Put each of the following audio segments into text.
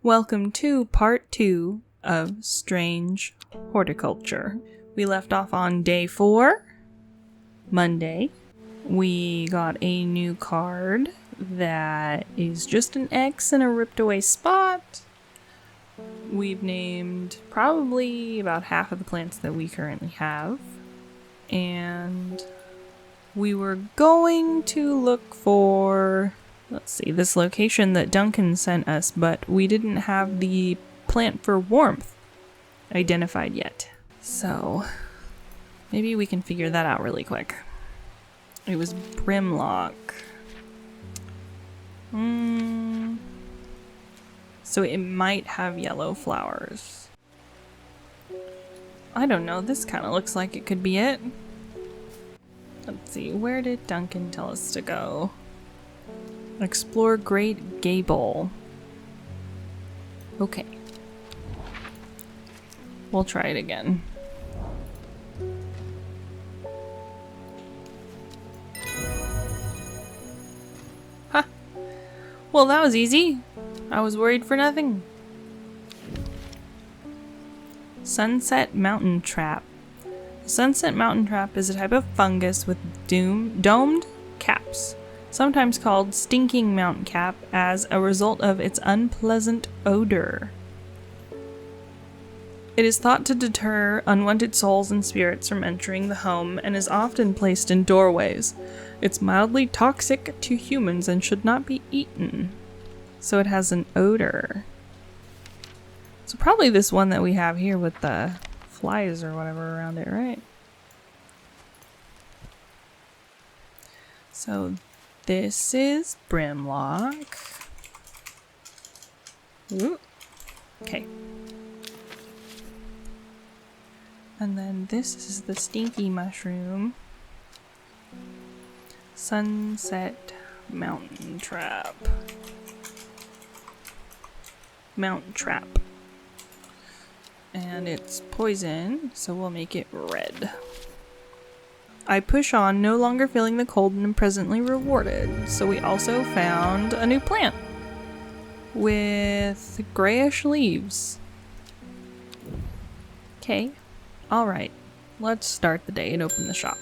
Welcome to part 2 of Strange Horticulture. We left off on day 4, Monday. We got a new card that is just an X in a ripped away spot. We've named probably about half of the plants that we currently have. And we were going to look for, let's see, this location that Duncan sent us, but we didn't have the plant for warmth identified yet. So maybe we can figure that out really quick. It was Brimlock. So it might have yellow flowers. I don't know, this kind of looks like it could be it. Let's see, where did Duncan tell us to go? Explore Great Gable. Okay. We'll try it again. Huh. Well, that was easy. I was worried for nothing. Sunset Mountain Trap. Sunset Mountain Trap is a type of fungus with domed caps, sometimes called stinking mountain cap, as a result of its unpleasant odor. It is thought to deter unwanted souls and spirits from entering the home and is often placed in doorways. It's mildly toxic to humans and should not be eaten, so it has an odor. So probably this one that we have here with the flies or whatever around it, right? So this is Brimlock. Ooh. Okay. And then this is the stinky mushroom. Sunset Mountain Trap. Mountain Trap. And it's poison, so we'll make it red. I push on, no longer feeling the cold and presently rewarded. So we also found a new plant with grayish leaves. Okay, alright. Let's start the day and open the shop.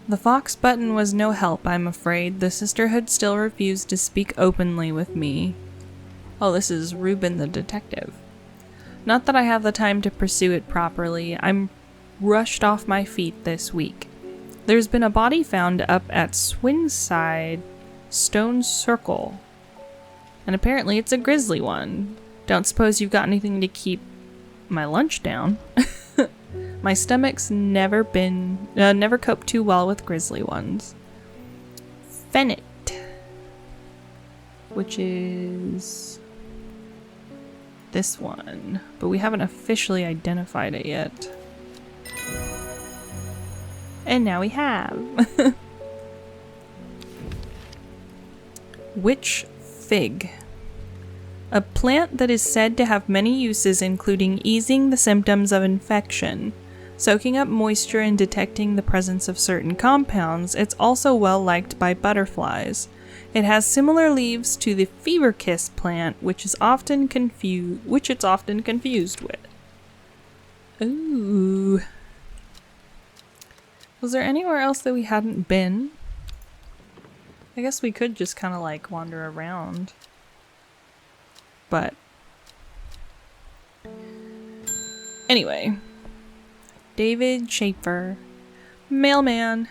The fox button was no help, I'm afraid. The sisterhood still refused to speak openly with me. Oh, this is Reuben the detective. Not that I have the time to pursue it properly. I'm rushed off my feet this week. There's been a body found up at Swinside Stone Circle. And apparently it's a grisly one. Don't suppose you've got anything to keep my lunch down. My stomach's never coped too well with grisly ones. Fennit. Which is this one, but we haven't officially identified it yet. And now we have. Witch Fig. A plant that is said to have many uses, including easing the symptoms of infection, soaking up moisture, and detecting the presence of certain compounds. It's also well liked by butterflies. It has similar leaves to the fever kiss plant, which it's often confused with. Ooh. Was there anywhere else that we hadn't been? I guess we could just kind of like wander around. But anyway, David Schaefer, mailman.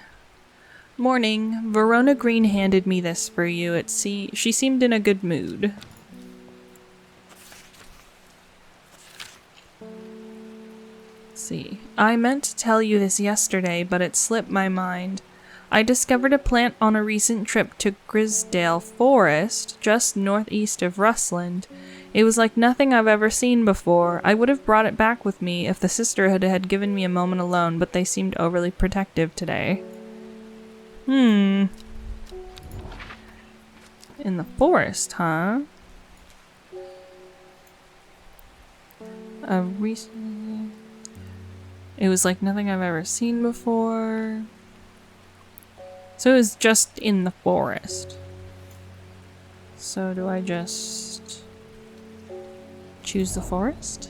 Morning. Verona Green handed me this for you. She seemed in a good mood. Let's see. I meant to tell you this yesterday, but it slipped my mind. I discovered a plant on a recent trip to Grisdale Forest, just northeast of Rusland. It was like nothing I've ever seen before. I would have brought it back with me if the sisterhood had given me a moment alone, but they seemed overly protective today. In the forest, huh? It was like nothing I've ever seen before. So it was just in the forest. So do I just choose the forest?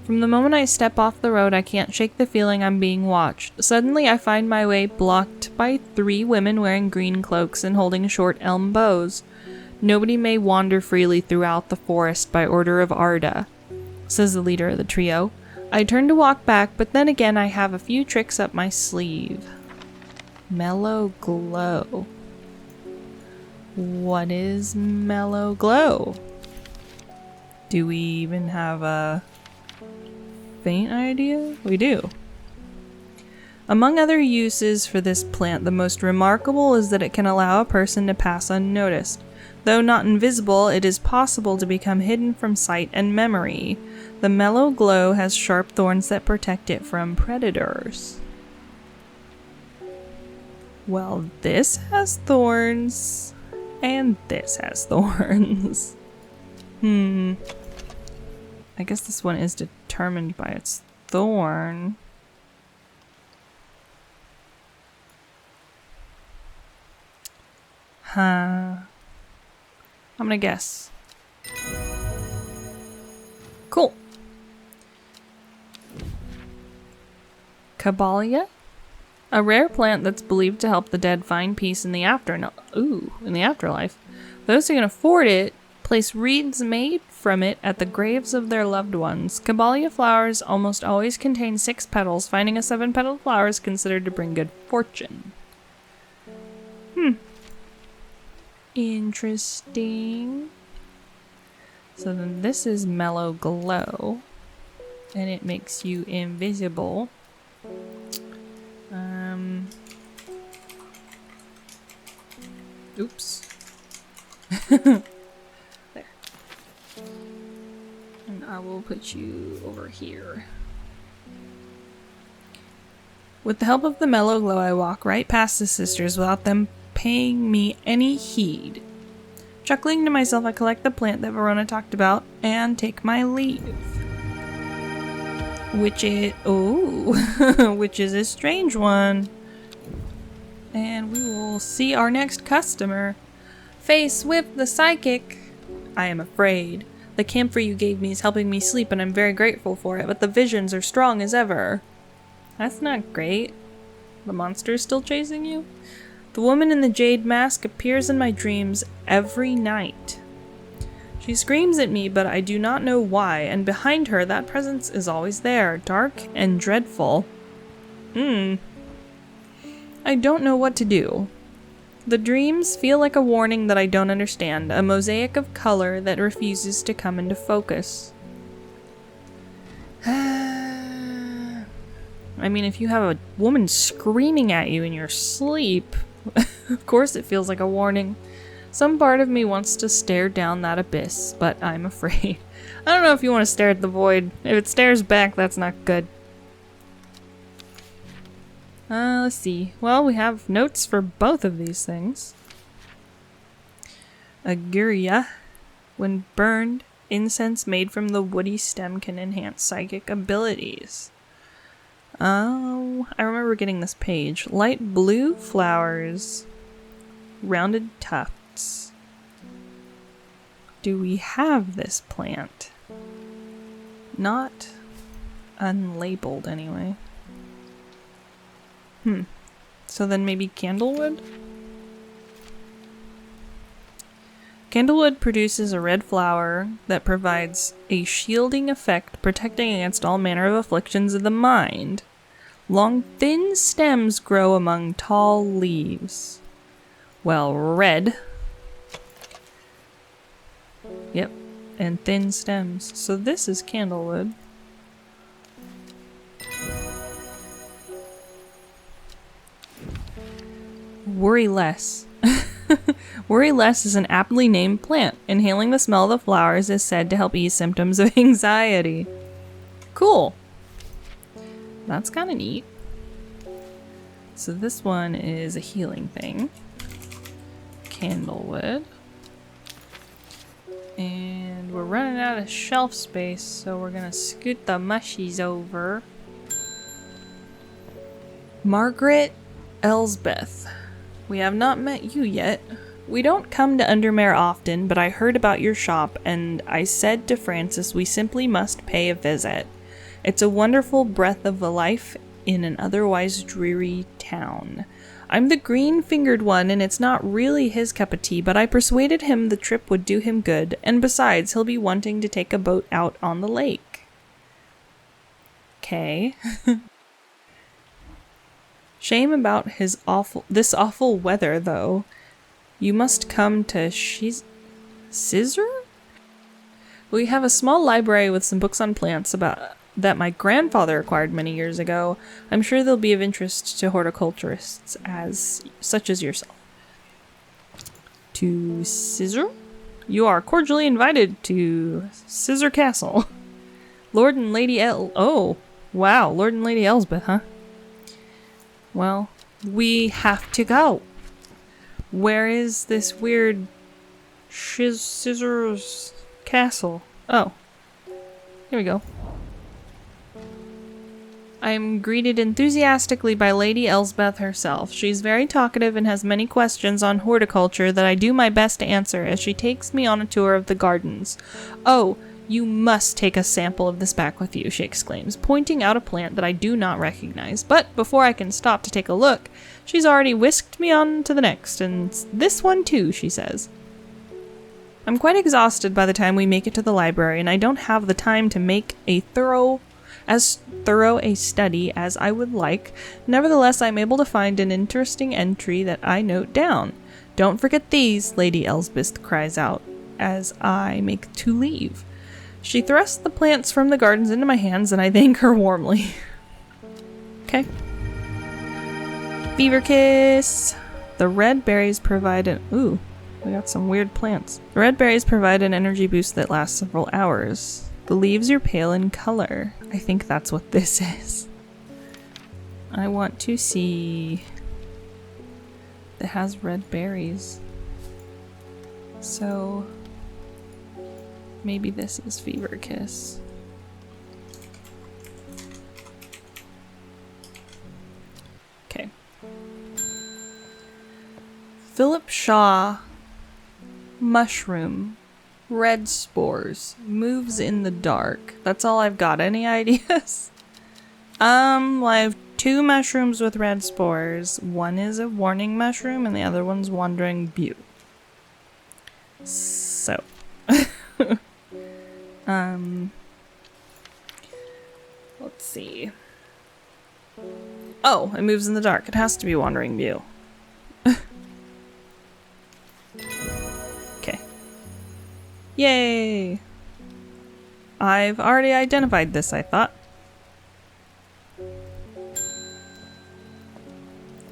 From the moment I step off the road, I can't shake the feeling I'm being watched. Suddenly, I find my way blocked by 3 women wearing green cloaks and holding short elm bows. Nobody may wander freely throughout the forest by order of Arda, says the leader of the trio. I turn to walk back, but then again I have a few tricks up my sleeve. Mellow glow. What is mellow glow? Do we even have a faint idea? We do. Among other uses for this plant, the most remarkable is that it can allow a person to pass unnoticed. Though not invisible, it is possible to become hidden from sight and memory. The mellow glow has sharp thorns that protect it from predators. Well, this has thorns, and this has thorns. I guess this one is determined by its thorn. I'm gonna guess. Cool. Caballia? A rare plant that's believed to help the dead find peace in the afterlife. Those who can afford it place wreaths made from it at the graves of their loved ones. Caballia flowers almost always contain 6 petals. Finding a 7-petaled flower is considered to bring good fortune. Interesting. So then this is mellow glow, and it makes you invisible. Oops. There. And I will put you over here. With the help of the mellow glow, I walk right past the sisters without them paying me any heed. Chuckling to myself, I collect the plant that Verona talked about and take my leave. Which is a strange one. And we will see our next customer. Face Whip the Psychic. I am afraid. The camphor you gave me is helping me sleep and I'm very grateful for it, but the visions are strong as ever. That's not great. The monster is still chasing you? The woman in the jade mask appears in my dreams every night. She screams at me, but I do not know why, and behind her, that presence is always there, dark and dreadful. I don't know what to do. The dreams feel like a warning that I don't understand, a mosaic of color that refuses to come into focus. I mean, if you have a woman screaming at you in your sleep, of course it feels like a warning. Some part of me wants to stare down that abyss, but I'm afraid. I don't know if you want to stare at the void. If it stares back, that's not good. Let's see. Well, we have notes for both of these things. Aguria. When burned, incense made from the woody stem can enhance psychic abilities. Oh, I remember getting this page. Light blue flowers. Rounded tufts. Do we have this plant? Not unlabeled anyway. So then maybe candlewood? Candlewood produces a red flower that provides a shielding effect, protecting against all manner of afflictions of the mind. Long, thin stems grow among tall leaves. Well, red. Yep, and thin stems. So this is candlewood. Worry less. Worry less is an aptly named plant. Inhaling the smell of the flowers is said to help ease symptoms of anxiety. Cool. That's kind of neat. So this one is a healing thing. Candlewood. And we're running out of shelf space, so we're gonna scoot the mushies over. Margaret Elsbeth. We have not met you yet. We don't come to Undermare often, but I heard about your shop, and I said to Francis we simply must pay a visit. It's a wonderful breath of life in an otherwise dreary town. I'm the green-fingered one, and it's not really his cup of tea, but I persuaded him the trip would do him good, and besides, he'll be wanting to take a boat out on the lake. Okay. Shame about this awful weather, though. You must come to Scissor? We have a small library with some books on plants that my grandfather acquired many years ago. I'm sure they'll be of interest to horticulturists such as yourself. To Scissor? You are cordially invited to Scissor Castle. Lord and Lady Oh, wow, Lord and Lady Elsbeth, huh? Well, we have to go. Where is this weird Scissors Castle? Oh, here we go. I am greeted enthusiastically by Lady Elsbeth herself. She's very talkative and has many questions on horticulture that I do my best to answer as she takes me on a tour of the gardens. Oh, you must take a sample of this back with you, she exclaims, pointing out a plant that I do not recognize. But before I can stop to take a look, she's already whisked me on to the next, and this one too, she says. I'm quite exhausted by the time we make it to the library, and I don't have the time to make as thorough a study as I would like. Nevertheless, I'm able to find an interesting entry that I note down. Don't forget these, Lady Elsbeth cries out as I make to leave. She thrusts the plants from the gardens into my hands, and I thank her warmly. Okay. Fever Kiss! The red berries provide an... Ooh, we got some weird plants. The red berries provide an energy boost that lasts several hours. The leaves are pale in color. I think that's what this is. I want to see... It has red berries. So... maybe this is Fever Kiss. Okay. Philip Shaw. Mushroom. Red spores. Moves in the dark. That's all I've got. Any ideas? Well, I have 2 mushrooms with red spores. One is a warning mushroom and the other one's wandering bew. So. Let's see. Oh, it moves in the dark. It has to be wandering bew. Okay. Yay! I've already identified this, I thought.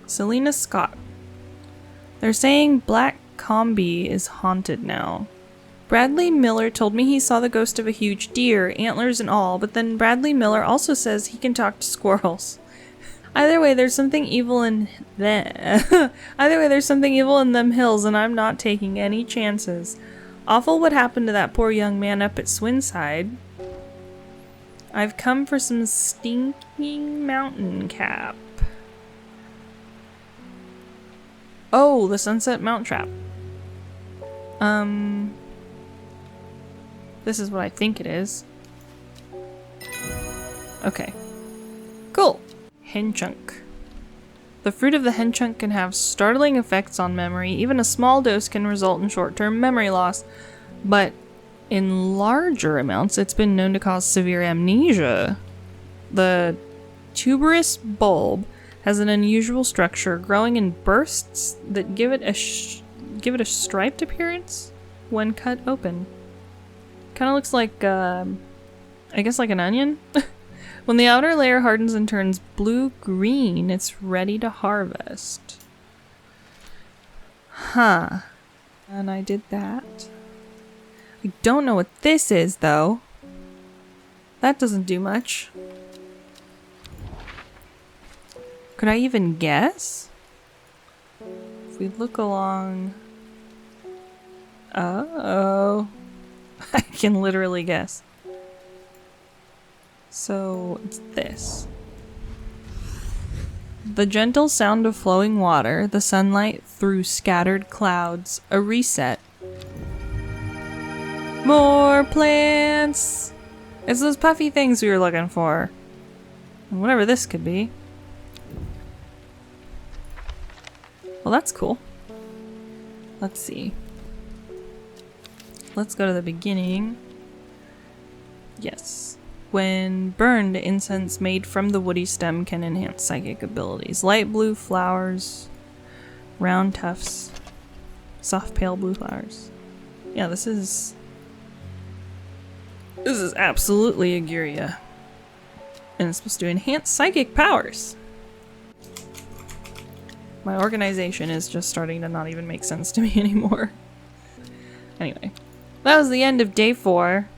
Selena Scott. They're saying Black Combi is haunted now. Bradley Miller told me he saw the ghost of a huge deer, antlers and all, but then Bradley Miller also says he can talk to squirrels. Either way, there's something evil in them. Either way, there's something evil in them hills, and I'm not taking any chances. Awful what happened to that poor young man up at Swinside. I've come for some stinking mountain cap. Oh, the Sunset Mount Trap. This is what I think it is. Okay. Cool. Henchunk. The fruit of the henchunk can have startling effects on memory. Even a small dose can result in short-term memory loss. But in larger amounts, it's been known to cause severe amnesia. The tuberous bulb has an unusual structure, growing in bursts that give it a striped appearance when cut open. Kind of looks like, I guess like an onion? When the outer layer hardens and turns blue-green, it's ready to harvest. Huh. And I did that. I don't know what this is, though. That doesn't do much. Could I even guess? If we look along... Uh-oh. I can literally guess. So, it's this. The gentle sound of flowing water, the sunlight through scattered clouds, a reset. More plants! It's those puffy things we were looking for. Whatever this could be. Well, that's cool. Let's see. Let's go to the beginning. Yes. When burned, incense made from the woody stem can enhance psychic abilities. Light blue flowers, round tufts, soft pale blue flowers. Yeah, this is absolutely a Aguria. And it's supposed to enhance psychic powers. My organization is just starting to not even make sense to me anymore. Anyway, that was the end of day 4.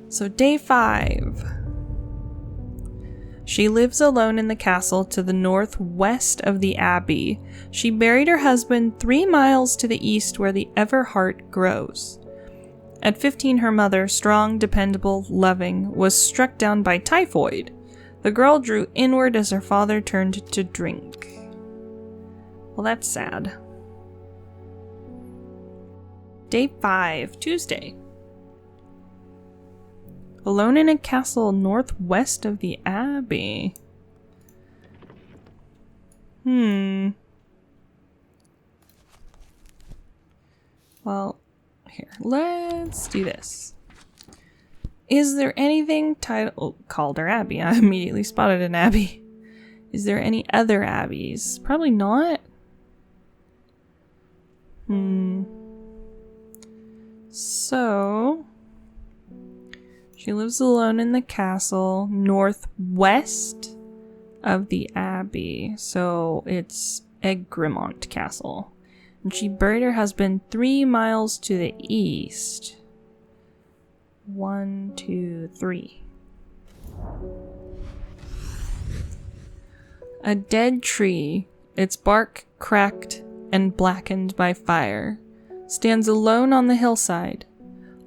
So day 5. She lives alone in the castle to the northwest of the abbey. She buried her husband 3 miles to the east where the Everheart grows. At 15, her mother, strong, dependable, loving, was struck down by typhoid. The girl drew inward as her father turned to drink. Well, that's sad. Day 5, Tuesday. Alone in a castle northwest of the abbey. Well, here, let's do this. Is there anything called her abbey? I immediately spotted an abbey. Is there any other abbeys? Probably not. So she lives alone in the castle northwest of the abbey. So it's Egremont Castle. And she buried her husband 3 miles to the east. 1, 2, 3. A dead tree, its bark cracked and blackened by fire, stands alone on the hillside.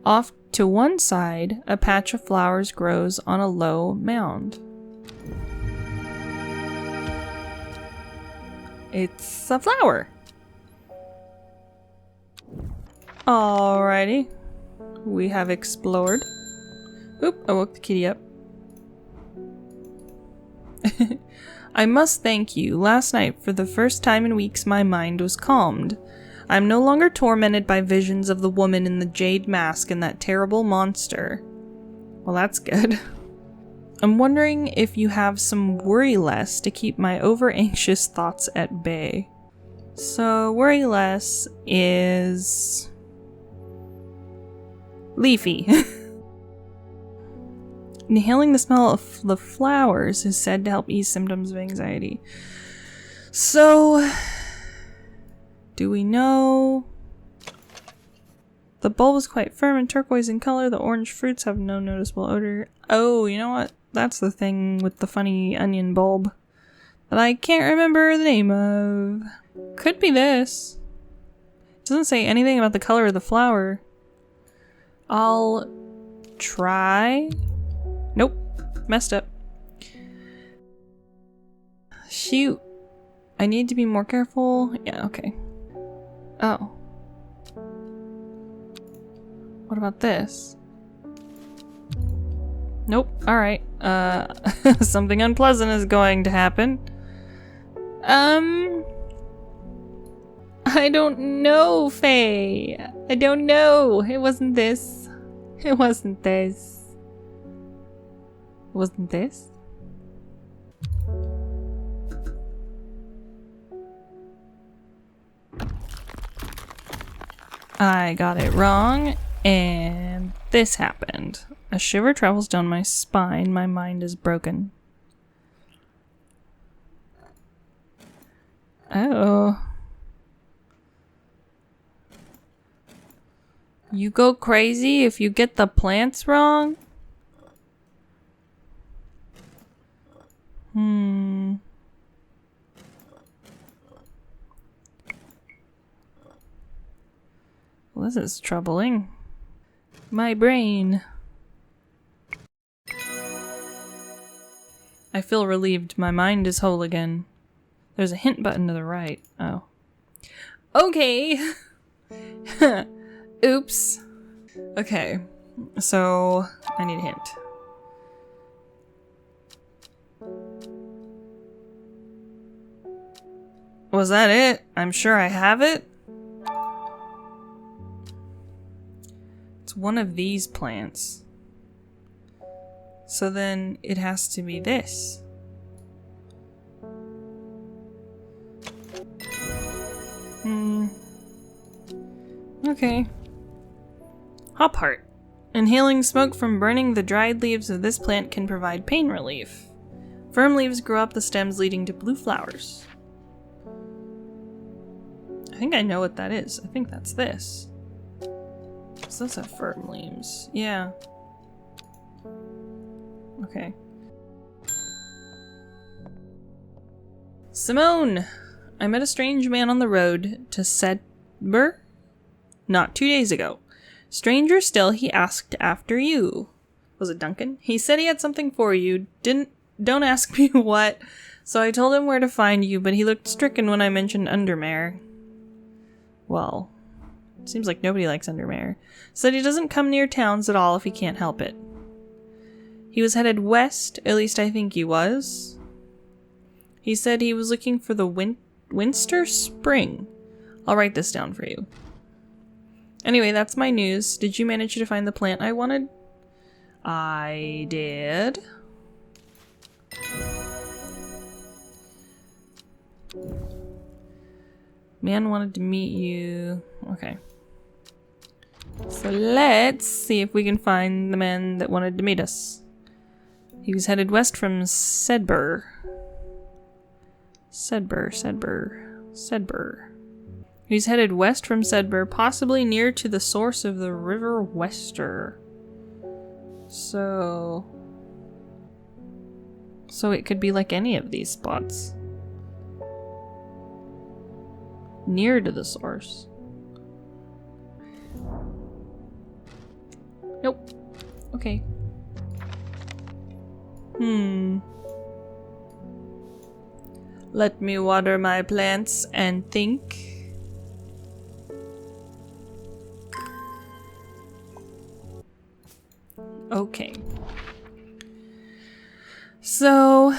Off to one side, a patch of flowers grows on a low mound. It's a flower. Alrighty. We have explored. Oop, I woke the kitty up. I must thank you. Last night, for the first time in weeks, my mind was calmed. I'm no longer tormented by visions of the woman in the jade mask and that terrible monster. Well, that's good. I'm wondering if you have some worry less to keep my over-anxious thoughts at bay. So, worry less is leafy. Inhaling the smell of the flowers is said to help ease symptoms of anxiety. So, do we know? The bulb is quite firm and turquoise in color. The orange fruits have no noticeable odor. Oh, you know what? That's the thing with the funny onion bulb that I can't remember the name of. Could be this. It doesn't say anything about the color of the flower. I'll try. Nope. Messed up. Shoot. I need to be more careful. Yeah, okay. Oh. What about this? Nope. Alright. Something unpleasant is going to happen. I don't know, Faye. I don't know. It wasn't this. It wasn't this. Wasn't this? I got it wrong, and this happened. A shiver travels down my spine. My mind is broken. Oh. You go crazy if you get the plants wrong? Well, this is troubling. My brain. I feel relieved. My mind is whole again. There's a hint button to the right. Oh. Okay! Oops. Okay. So, I need a hint. Was that it? I'm sure I have it. It's one of these plants. So then it has to be this. Okay. Hop heart. Inhaling smoke from burning the dried leaves of this plant can provide pain relief. Firm leaves grow up the stems leading to blue flowers. I think I know what that is. I think that's this. So those have firm leaves. Yeah. Okay. Simone! I met a strange man on the road to Sedber not 2 days ago. Stranger still, he asked after you. Was it Duncan? He said he had something for you. Don't ask me what. So I told him where to find you, but he looked stricken when I mentioned Undermare. Well, seems like nobody likes Undermare. Said he doesn't come near towns at all if he can't help it. He was headed west, at least I think he was. He said he was looking for the Winster Spring. I'll write this down for you. Anyway, that's my news. Did you manage to find the plant I wanted? I did. Man wanted to meet you. Okay. So let's see if we can find the man that wanted to meet us. He was headed west from Sedber. Sedber. He's headed west from Sedber, possibly near to the source of the River Wester. So it could be like any of these spots. Near to the source. Nope. Okay. Let me water my plants and think. Okay. So,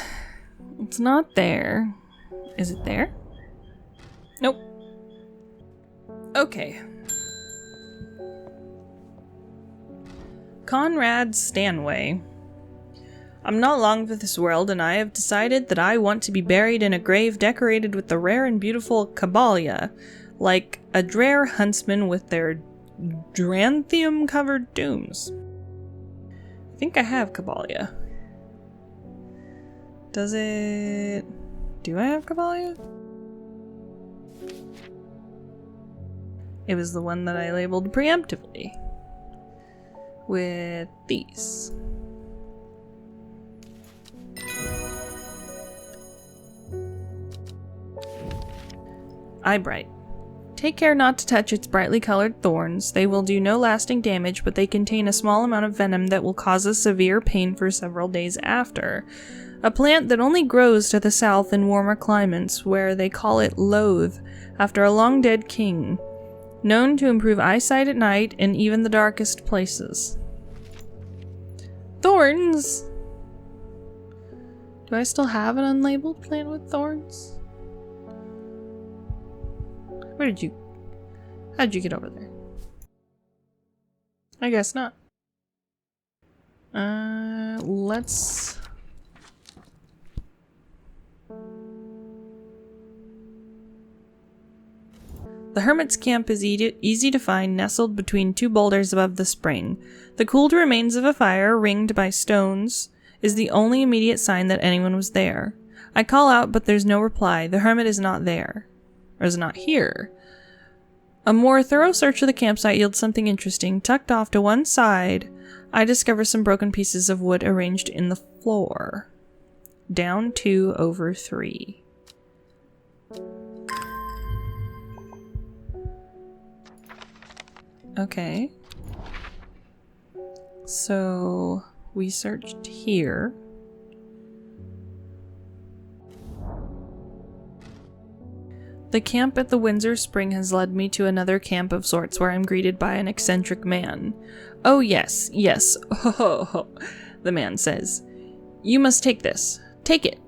it's not there. Is it there? Nope. Okay. Conrad Stanway. I'm not long for this world, and I have decided that I want to be buried in a grave decorated with the rare and beautiful Caballia, like a Drare huntsman with their Dranthium-covered dooms. I think I have Caballia. Does it... Do I have Caballia? It was the one that I labeled preemptively. With these. Eyebright. Take care not to touch its brightly colored thorns. They will do no lasting damage, but they contain a small amount of venom that will cause us severe pain for several days after. A plant that only grows to the south in warmer climates, where they call it loathe, after a long-dead king. Known to improve eyesight at night in even the darkest places. Thorns! Do I still have an unlabeled plant with thorns? How did you get over there? I guess not. Let's... The hermit's camp is easy to find, nestled between two boulders above the spring. The cooled remains of a fire, ringed by stones, is the only immediate sign that anyone was there. I call out, but there's no reply. The hermit is not there. Or is not here. A more thorough search of the campsite yields something interesting. Tucked off to one side, I discover some broken pieces of wood arranged in the floor. Down 2 over 3. Okay. So, we searched here. The camp at the Windsor Spring has led me to another camp of sorts where I'm greeted by an eccentric man. Oh yes, yes, ho ho ho, the man says. You must take this. Take it.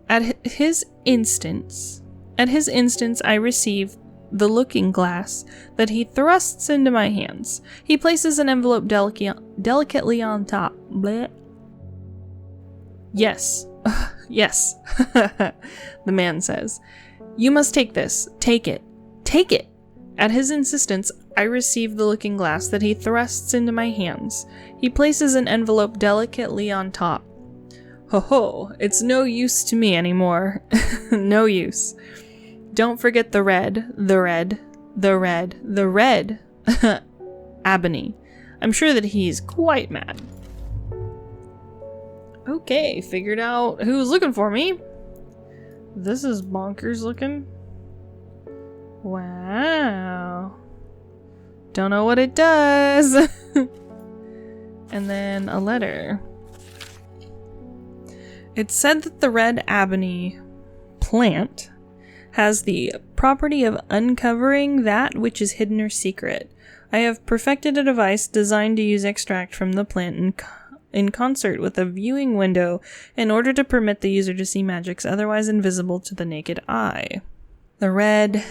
At his instance, I receive the looking glass that he thrusts into my hands. He places an envelope delicately on top. Blech. Yes, yes, the man says. You must take this. Take it. Take it. At his insistence, I receive the looking glass that he thrusts into my hands. He places an envelope delicately on top. Ho ho, it's no use to me anymore. No use. Don't forget the red. Ebony. I'm sure that he's quite mad. Okay, figured out who's looking for me. This is bonkers looking. Wow. Don't know what it does. And then a letter. It said that the red ebony plant has the property of uncovering that which is hidden or secret. I have perfected a device designed to use extract from the plant in concert with a viewing window in order to permit the user to see magics otherwise invisible to the naked eye. The red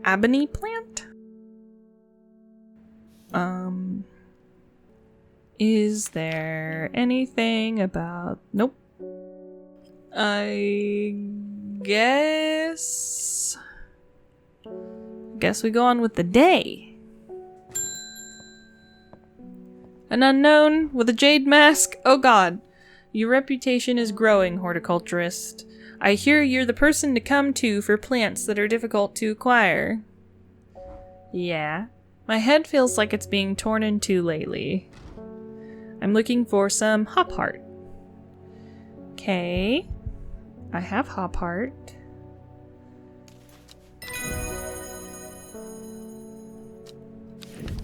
ebony plant? Is there anything about... Nope. I guess we go on with the day. An unknown with a jade mask? Oh god. Your reputation is growing, horticulturist. I hear you're the person to come to for plants that are difficult to acquire. Yeah. My head feels like it's being torn in two lately. I'm looking for some hop heart. Okay. I have hop heart.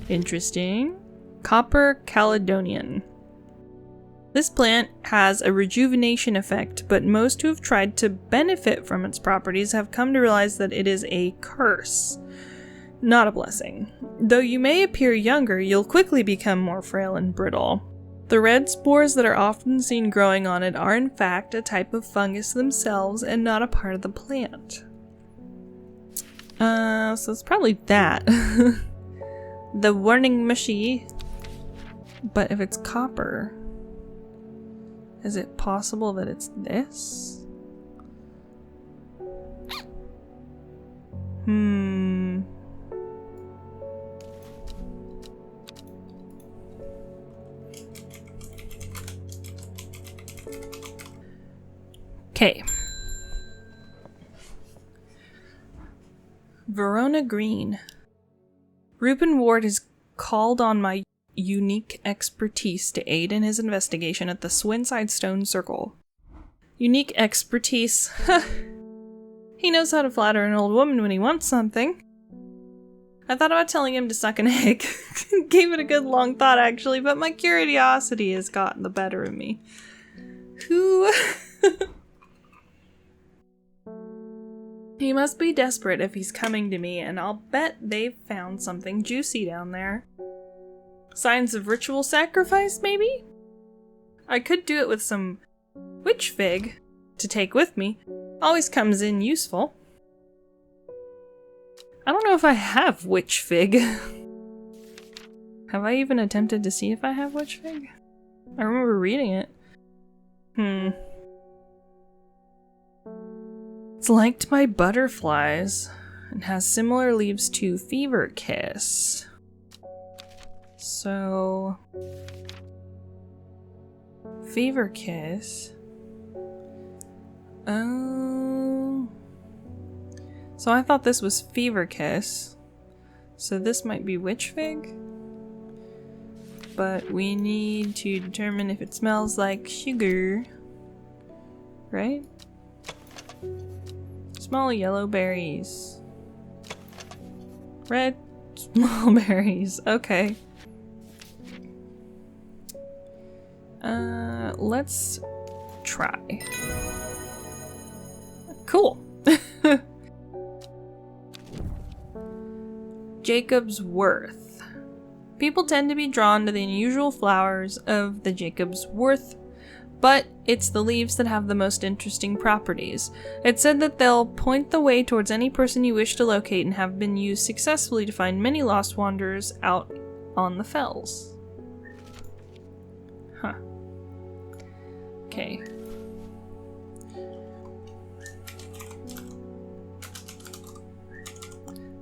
Interesting. Copper Caledonian. This plant has a rejuvenation effect, but most who have tried to benefit from its properties have come to realize that it is a curse, not a blessing. Though you may appear younger, you'll quickly become more frail and brittle. The red spores that are often seen growing on it are in fact a type of fungus themselves and not a part of the plant. So it's probably that. The warning mushy. But if it's copper, is it possible that it's this? Okay. Verona Green. Reuben Ward has called on my unique expertise to aid in his investigation at the Swinside Stone Circle. Unique expertise. He knows how to flatter an old woman when he wants something. I thought about telling him to suck an egg. Gave it a good long thought actually, but my curiosity has gotten the better of me. Who... He must be desperate if he's coming to me, and I'll bet they've found something juicy down there. Signs of ritual sacrifice, maybe? I could do it with some witch fig to take with me. Always comes in useful. I don't know if I have witch fig. Have I even attempted to see if I have witch fig? I remember reading it. It's liked by butterflies and has similar leaves to fever kiss. So, fever kiss. Oh. So I thought this was fever kiss. So this might be witch fig. But we need to determine if it smells like sugar. Right? Small yellow berries. Red small berries. Okay. Let's try. Cool. Jacob's Worth. People tend to be drawn to the unusual flowers of the Jacob's Worth, but it's the leaves that have the most interesting properties. It's said that they'll point the way towards any person you wish to locate and have been used successfully to find many lost wanderers out on the fells. Huh. Okay.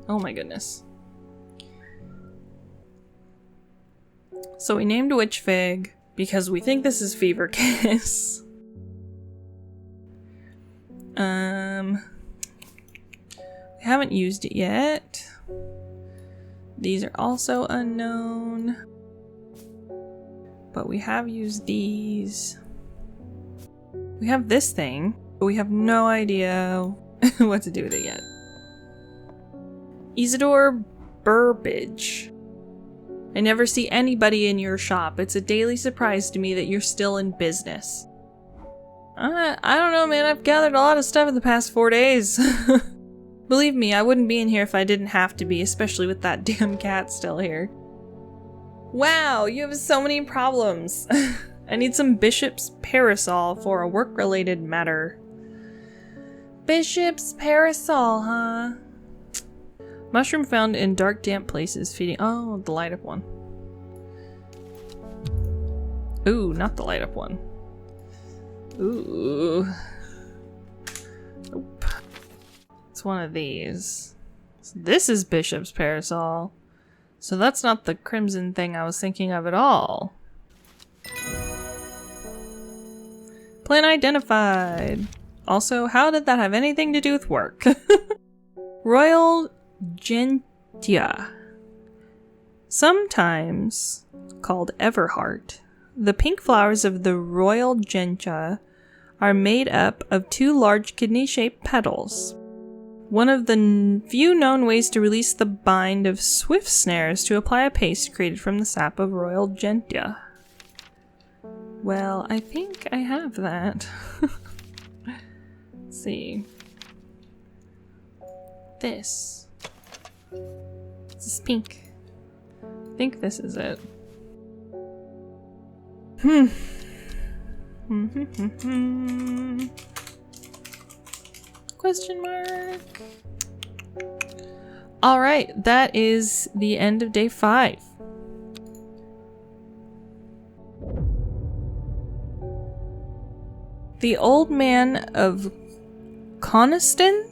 Oh my goodness. So we named Witch Fig because we think this is Fever Kiss. We haven't used it yet. These are also unknown. But we have used these. We have this thing, but we have no idea what to do with it yet. Isidore Burbage. I never see anybody in your shop. It's a daily surprise to me that you're still in business. I don't know, man. I've gathered a lot of stuff in the past 4 days. Believe me, I wouldn't be in here if I didn't have to be, especially with that damn cat still here. Wow, you have so many problems. I need some Bishop's Parasol for a work-related matter. Bishop's Parasol, huh? Mushroom found in dark, damp places feeding— oh, the light up one. Ooh, not the light up one. Ooh. Nope. It's one of these. So this is Bishop's Parasol. So that's not the crimson thing I was thinking of at all. Plant identified. Also, how did that have anything to do with work? Royal Gentia. Sometimes called Everheart, the pink flowers of the Royal Gentia are made up of 2 large kidney-shaped petals. One of the few known ways to release the bind of swift snares to apply a paste created from the sap of Royal Gentia. Well, I think I have that. Let's see. This. This is pink. I think this is it. Question mark. Alright, that is the end of day 5. The old man of Coniston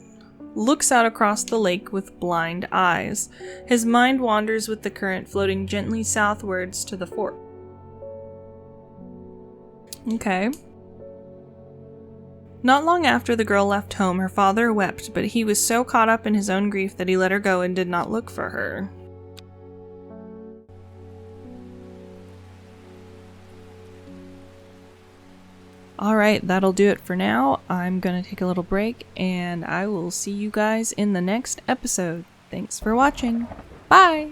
looks out across the lake with blind eyes. His mind wanders with the current floating gently southwards to the fort. Okay. Not long after the girl left home, her father wept, but he was so caught up in his own grief that he let her go and did not look for her. Alright, that'll do it for now. I'm gonna take a little break, and I will see you guys in the next episode. Thanks for watching. Bye!